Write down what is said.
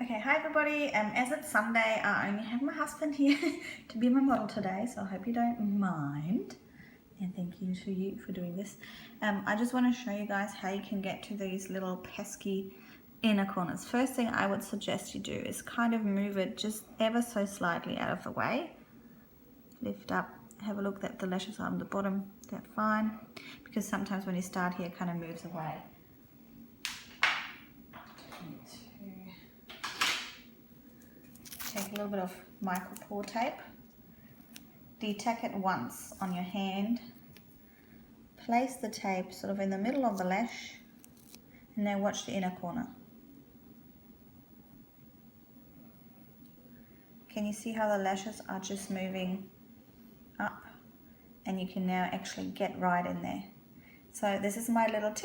Okay, hi everybody. As it's Sunday, I only have my husband here to be my model today, so I hope you don't mind. And thank you to you for doing this. I just want to show you guys how you can get to these little pesky inner corners. First thing I would suggest you do is kind of move it just ever so slightly out of the way. Lift up, have a look that the lashes are on the bottom, they're fine. Because sometimes when you start here, it kind of moves away. Take a little bit of micro pore tape, de-tack it once on your hand, place the tape sort of in the middle of the lash, and now watch the inner corner. Can you see how the lashes are just moving up? And you can now actually get right in there. So this is my little tip.